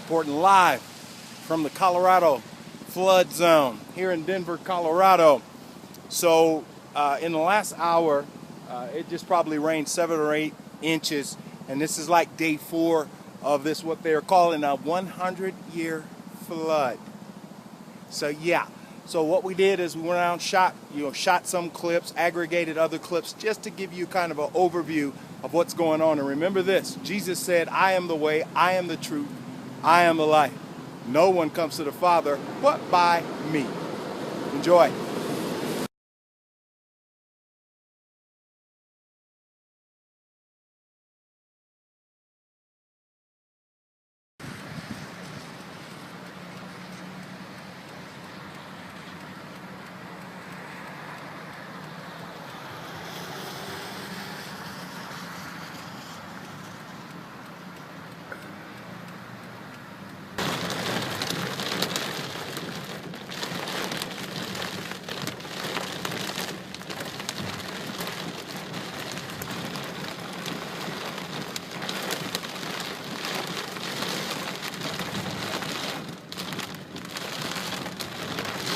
reporting live from the Colorado flood zone here in Denver, Colorado. So in the last hour, it just probably rained 7 or 8 inches, and this is like day 4 of this, what they're calling a 100-year flood. So yeah, so what we did is we went out and shot some clips, aggregated other clips, just to give you kind of an overview of what's going on. And remember this, Jesus said, I am the way, I am the truth, I am the life. No one comes to the Father but by me. Enjoy.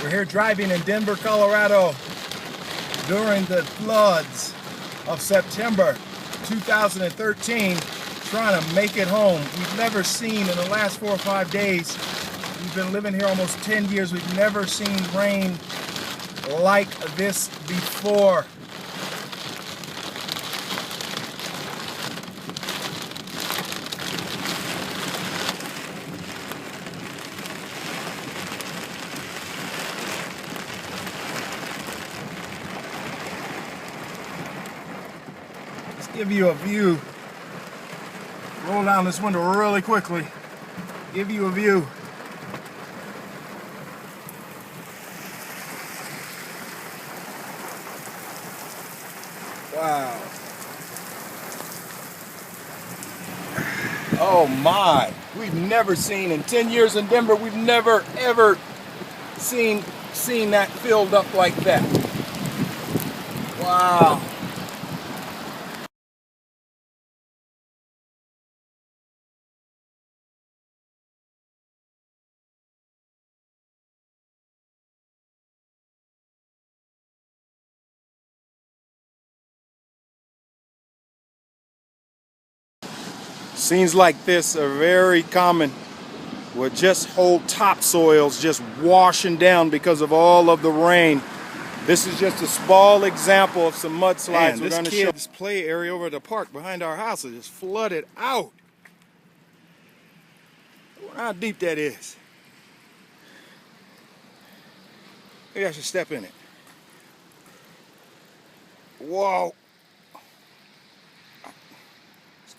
We're here driving in Denver, Colorado during the floods of September 2013, trying to make it home. We've never seen, in the last 4 or 5 days, we've been living here almost 10 years, we've never seen rain like this before. Give you a view. Roll down this window really quickly. Give you a view. Wow. Oh my. We've never seen, in 10 years in Denver, we've never ever seen that filled up like that. Wow. Scenes like this are very common, with just whole topsoils just washing down because of all of the rain. This is just a small example of some mudslides. We're going to show this play area over at the park behind our house is just flooded out. I wonder how deep that is. Maybe I should step in it. Whoa.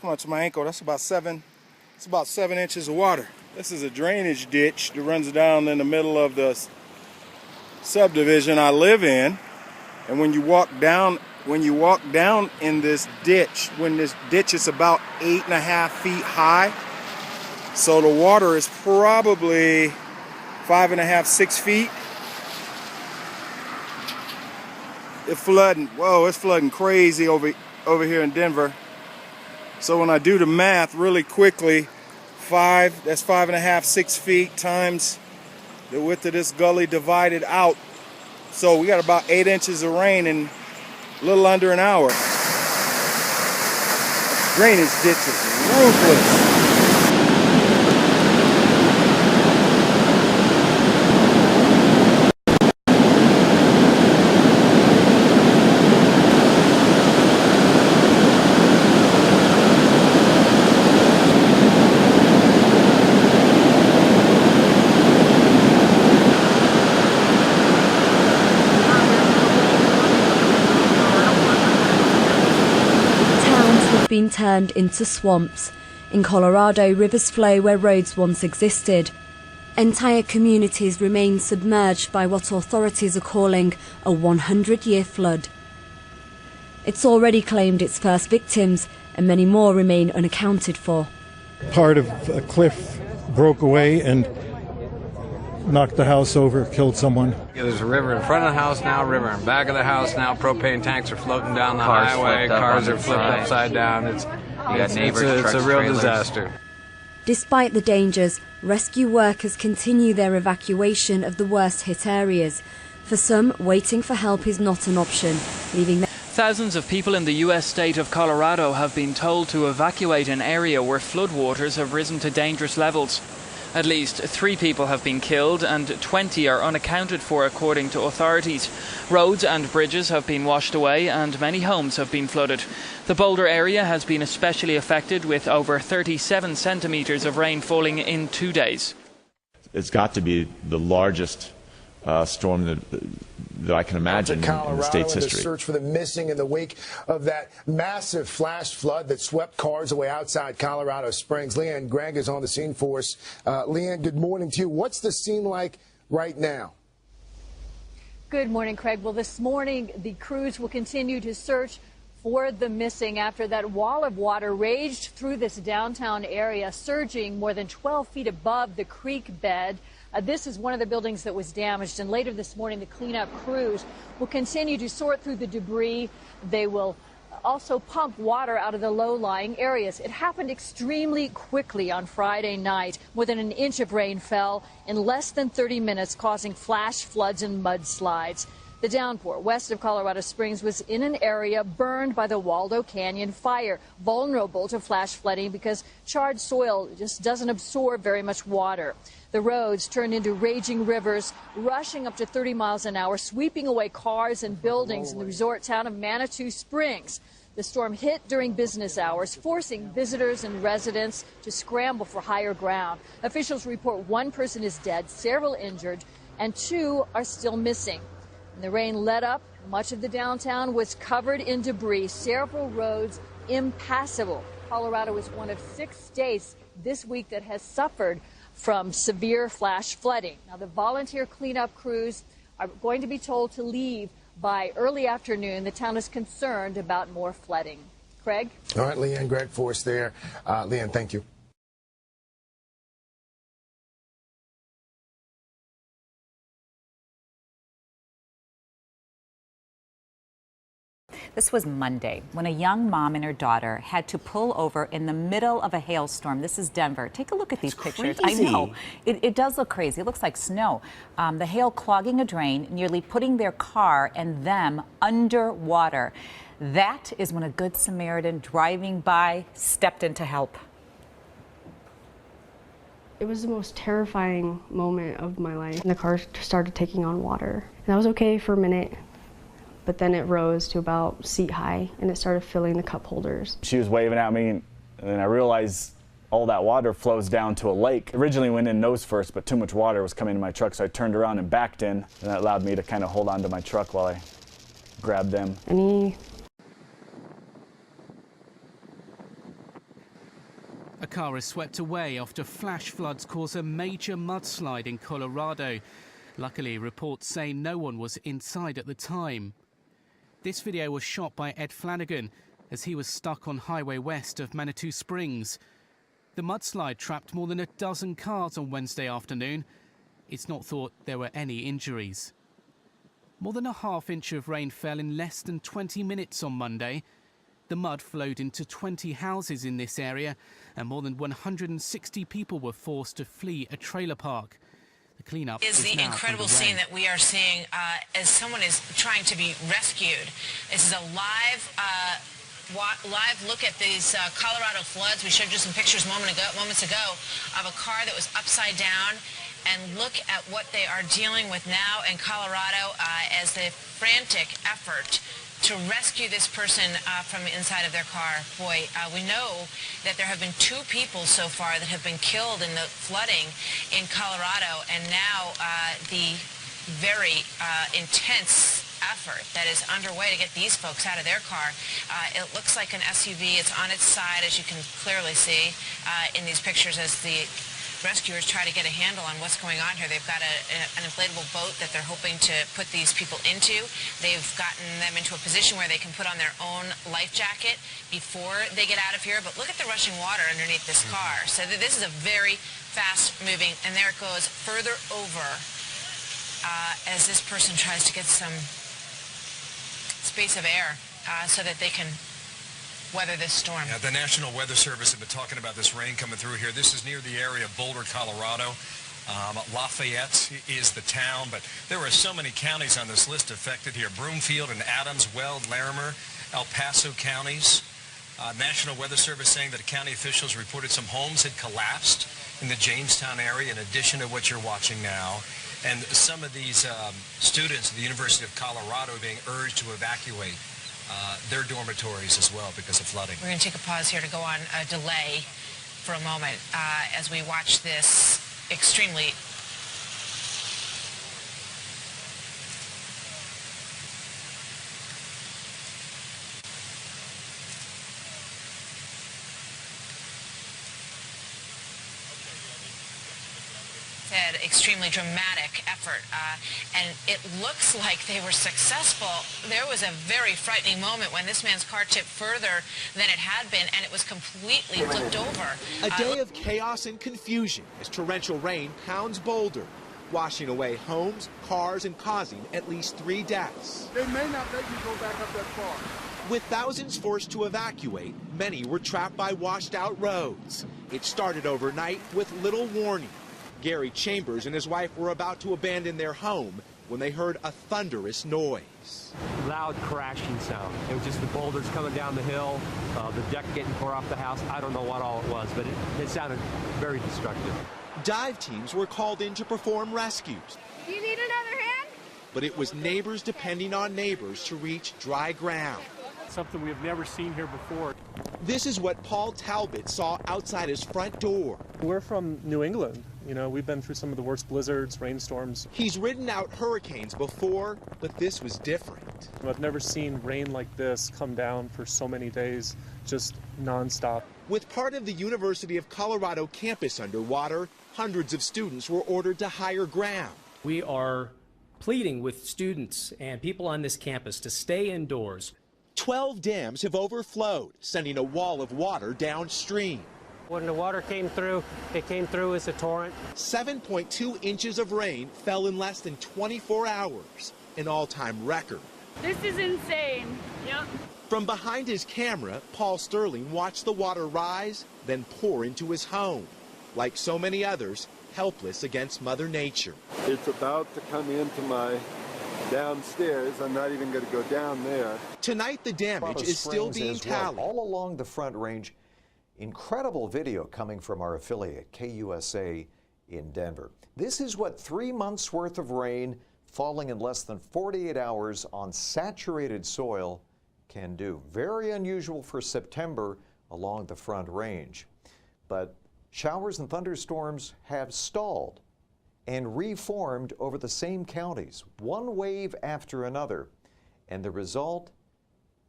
Come on to my ankle. That's about 7 inches of water. This is a drainage ditch that runs down in the middle of the subdivision I live in. And when you walk down in this ditch, when this ditch is about 8.5 feet high, so the water is probably 5.5, 6 feet. It's flooding. Whoa, it's flooding crazy over here in Denver. So when I do the math really quickly, that's 5.5, 6 feet times the width of this gully divided out. So we got about 8 inches of rain in a little under an hour. Drainage ditch is ruthless. Been turned into swamps. In Colorado, rivers flow where roads once existed. Entire communities remain submerged by what authorities are calling a 100-year flood. It's already claimed its first victims, and many more remain unaccounted for. Part of a cliff broke away and knocked the house over, killed someone. Yeah, there's a river in front of the house now, river in back of the house now. Propane tanks are floating down the highway. Cars are flipped upside down. It's a real disaster. Despite the dangers, rescue workers continue their evacuation of the worst hit areas. For some, waiting for help is not an option, leaving them. Thousands of people in the U.S. state of Colorado have been told to evacuate an area where floodwaters have risen to dangerous levels. At least 3 people have been killed and 20 are unaccounted for, according to authorities. Roads and bridges have been washed away and many homes have been flooded. The Boulder area has been especially affected, with over 37 centimetres of rain falling in 2 days. It's got to be the largest storm that I can imagine in the state's history. The search for the missing in the wake of that massive flash flood that swept cars away outside Colorado Springs. Leanne Gregg is on the scene for us. Leanne, good morning to you. What's the scene like right now? Good morning, Craig. Well, this morning, the crews will continue to search for the missing after that wall of water raged through this downtown area, surging more than 12 feet above the creek bed. This is one of the buildings that was damaged, and later this morning the cleanup crews will continue to sort through the debris. They will also pump water out of the low-lying areas. It happened extremely quickly on Friday night. More than an inch of rain fell in less than 30 minutes, causing flash floods and mudslides. The downpour west of Colorado Springs was in an area burned by the Waldo Canyon fire, vulnerable to flash flooding because charred soil just doesn't absorb very much water. The roads turned into raging rivers, rushing up to 30 miles an hour, sweeping away cars and buildings in the resort town of Manitou Springs. The storm hit during business hours, forcing visitors and residents to scramble for higher ground. Officials report 1 person is dead, several injured, and 2 are still missing. When the rain let up, much of the downtown was covered in debris, several roads impassable. Colorado is one of 6 states this week that has suffered from severe flash flooding. Now, the volunteer cleanup crews are going to be told to leave by early afternoon. The town is concerned about more flooding. Craig? All right, Leanne Gregg for us there. Leanne, thank you. This was Monday when a young mom and her daughter had to pull over in the middle of a hailstorm. This is Denver. Take a look at these pictures. Crazy. I know. It does look crazy. It looks like snow. The hail clogging a drain, nearly putting their car and them underwater. That is when a Good Samaritan driving by stepped in to help. It was the most terrifying moment of my life. The car started taking on water. And that was okay for a minute. But then it rose to about seat high and it started filling the cup holders. She was waving at me and then I realized all that water flows down to a lake. Originally went in nose first, but too much water was coming into my truck, so I turned around and backed in, and that allowed me to kind of hold on to my truck while I grabbed them. A car is swept away after flash floods cause a major mudslide in Colorado. Luckily, reports say no one was inside at the time. This video was shot by Ed Flanagan as he was stuck on Highway West of Manitou Springs. The mudslide trapped more than a dozen cars on Wednesday afternoon. It's not thought there were any injuries. More than a half-inch of rain fell in less than 20 minutes on Monday. The mud flowed into 20 houses in this area, and more than 160 people were forced to flee a trailer park. The cleanup is the incredible scene that we are seeing as someone is trying to be rescued. This is a live look at these Colorado floods. We showed you some pictures moments ago of a car that was upside down. And look at what they are dealing with now in Colorado as the frantic effort to rescue this person from inside of their car. Boy, we know that there have been 2 people so far that have been killed in the flooding in Colorado, and now the very intense effort that is underway to get these folks out of their car. It looks like an SUV. It's on its side, as you can clearly see in these pictures, as the rescuers try to get a handle on what's going on here. They've got an inflatable boat that they're hoping to put these people into. They've gotten them into a position where they can put on their own life jacket before they get out of here. But look at the rushing water underneath this car. So this is a very fast moving, and there it goes further over as this person tries to get some space of air so that they can weather this storm. Yeah, the National Weather Service have been talking about this rain coming through here. This is near the area of Boulder, Colorado. Lafayette is the town, but there are so many counties on this list affected here. Broomfield and Adams, Weld, Larimer, El Paso counties. National Weather Service saying that county officials reported some homes had collapsed in the Jamestown area in addition to what you're watching now. And some of these students at the University of Colorado are being urged to evacuate their dormitories as well because of flooding. We're going to take a pause here to go on a delay for a moment as we watch this extremely dramatic effort, and it looks like they were successful. There was a very frightening moment when this man's car tipped further than it had been, and it was completely flipped over. A day of chaos and confusion as torrential rain pounds Boulder, washing away homes, cars, and causing at least 3 deaths. They may not let you go back up that far. With thousands forced to evacuate, many were trapped by washed-out roads. It started overnight with little warning. Gary Chambers and his wife were about to abandon their home when they heard a thunderous noise. Loud crashing sound. It was just the boulders coming down the hill, the deck getting tore off the house. I don't know what all it was, but it sounded very destructive. Dive teams were called in to perform rescues. Do you need another hand? But it was neighbors depending on neighbors to reach dry ground. Something we have never seen here before. This is what Paul Talbot saw outside his front door. We're from New England. You know, we've been through some of the worst blizzards, rainstorms. He's ridden out hurricanes before, but this was different. I've never seen rain like this come down for so many days, just nonstop. With part of the University of Colorado campus underwater, hundreds of students were ordered to higher ground. We are pleading with students and people on this campus to stay indoors. 12 dams have overflowed, sending a wall of water downstream. When the water came through, it came through as a torrent. 7.2 inches of rain fell in less than 24 hours, an all-time record. This is insane. Yep. From behind his camera, Paul Sterling watched the water rise, then pour into his home. Like so many others, helpless against Mother Nature. It's about to come into my downstairs. I'm not even going to go down there. Tonight, the damage is still being tallied. All along the Front Range, incredible video coming from our affiliate, KUSA in Denver. This is what 3 months' worth of rain falling in less than 48 hours on saturated soil can do. Very unusual for September along the Front Range. But showers and thunderstorms have stalled and reformed over the same counties, one wave after another. And the result,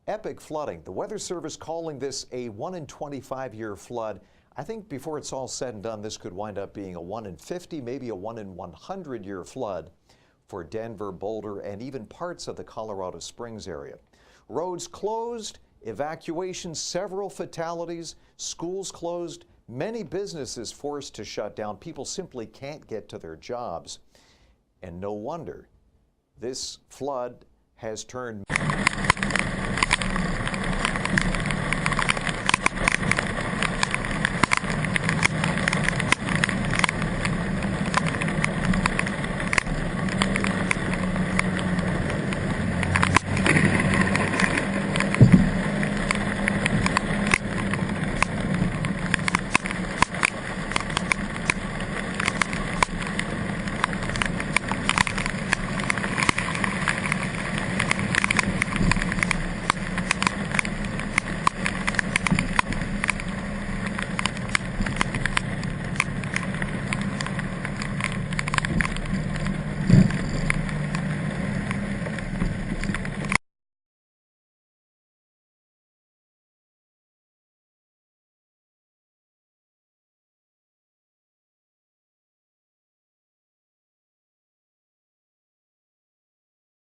epic flooding. The Weather Service calling this a 1 in 25-year flood. I think before it's all said and done, this could wind up being a 1 in 50, maybe a 1 in 100-year flood for Denver, Boulder, and even parts of the Colorado Springs area. Roads closed, evacuations, several fatalities, schools closed, many businesses forced to shut down. People simply can't get to their jobs. And no wonder this flood has turned